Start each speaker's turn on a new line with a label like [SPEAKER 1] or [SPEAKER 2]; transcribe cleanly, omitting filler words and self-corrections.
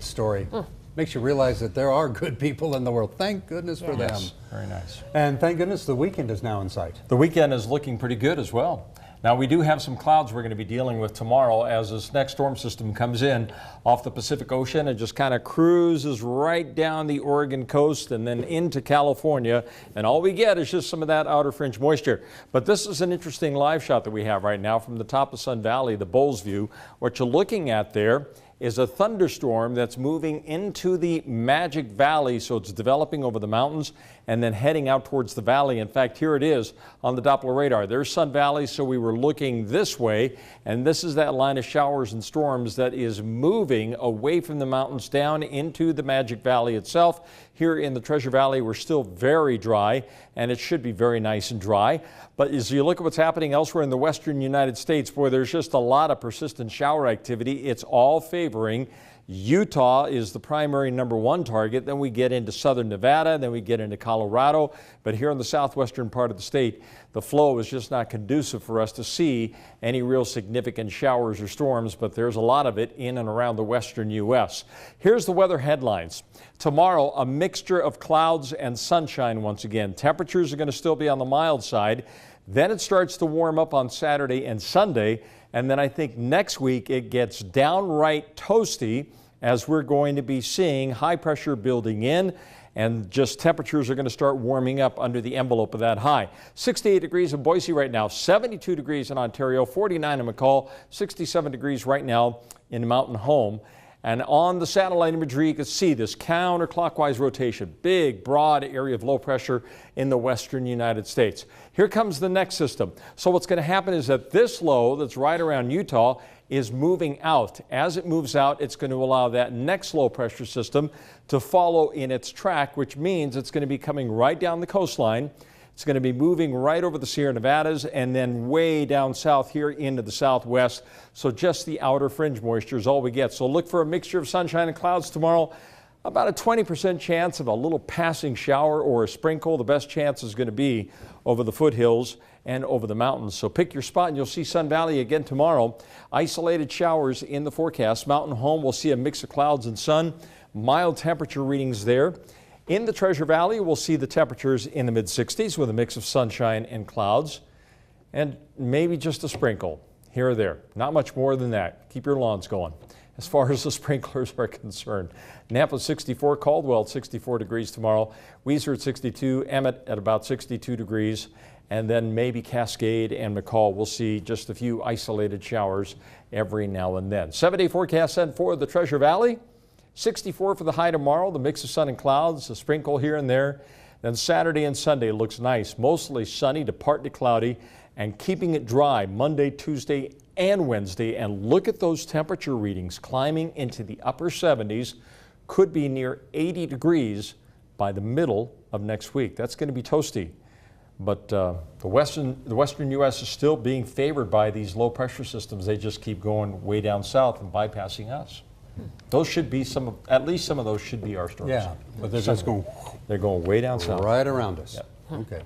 [SPEAKER 1] story. Makes you realize that there are good people in the world. Thank goodness for them.
[SPEAKER 2] Very nice.
[SPEAKER 1] And thank goodness the weekend is now in sight.
[SPEAKER 2] The weekend is looking pretty good as well. Now, we do have some clouds we're going to be dealing with tomorrow as this next storm system comes in off the Pacific Ocean and just kind of cruises right down the Oregon coast and then into California. And all we get is just some of that outer fringe moisture. But this is an interesting live shot that we have right now from the top of Sun Valley, the Bowles View. What you're looking at there is a thunderstorm that's moving into the Magic Valley, so it's developing over the mountains and then heading out towards the valley. In fact, here it is on the Doppler radar. There's Sun Valley, so we were looking this way, and this is that line of showers and storms that is moving away from the mountains down into the Magic Valley itself. Here in the Treasure Valley, we're still very dry, and it should be very nice and dry. But as you look at what's happening elsewhere in the western United States, boy, there's just a lot of persistent shower activity. It's all favoring Utah is the primary #1 target. Then we get into southern Nevada, then we get into Colorado. But here in the southwestern part of the state, the flow is just not conducive for us to see any real significant showers or storms, but there's a lot of it in and around the western U.S. Here's the weather headlines. Tomorrow, a mixture of clouds and sunshine once again. Temperatures are going to still be on the mild side. Then it starts to warm up on Saturday and Sunday. And then I think next week it gets downright toasty as we're going to be seeing high pressure building in, and just temperatures are going to start warming up under the envelope of that high. 68 degrees in Boise right now, 72 degrees in Ontario, 49 in McCall, 67 degrees right now in Mountain Home. And on the satellite imagery, you can see this counterclockwise rotation, big, broad area of low pressure in the western United States. Here comes the next system. So what's going to happen is that this low that's right around Utah is moving out. As it moves out, it's going to allow that next low pressure system to follow in its track, which means it's going to be coming right down the coastline. It's going to be moving right over the Sierra Nevadas and then way down south here into the southwest. So just the outer fringe moisture is all we get. So look for a mixture of sunshine and clouds tomorrow. About a 20% chance of a little passing shower or a sprinkle. The best chance is going to be over the foothills and over the mountains. So pick your spot and you'll see Sun Valley again tomorrow. Isolated showers in the forecast. Mountain Home will see a mix of clouds and sun. Mild temperature readings there. In the Treasure Valley, we'll see the temperatures in the mid-60s with a mix of sunshine and clouds, and maybe just a sprinkle here or there. Not much more than that. Keep your lawns going as far as the sprinklers are concerned. Napa 64, Caldwell 64 degrees tomorrow, Weiser at 62, Emmett at about 62 degrees, and then maybe Cascade and McCall. We'll see just a few isolated showers every now and then. 7-day forecast then for the Treasure Valley. 64 for the high tomorrow, the mix of sun and clouds, a sprinkle here and there. Then Saturday and Sunday looks nice, mostly sunny to partly cloudy and keeping it dry Monday, Tuesday, and Wednesday. And look at those temperature readings climbing into the upper 70s, could be near 80 degrees by the middle of next week. That's going to be toasty. But the western U.S. is still being favored by these low pressure systems. They just keep going way down south and bypassing us. Those should be at least some of those should be our storms.
[SPEAKER 1] Yeah, but they're just going.
[SPEAKER 2] They're going way down south.
[SPEAKER 1] Right around us.
[SPEAKER 2] Yep.
[SPEAKER 1] Okay.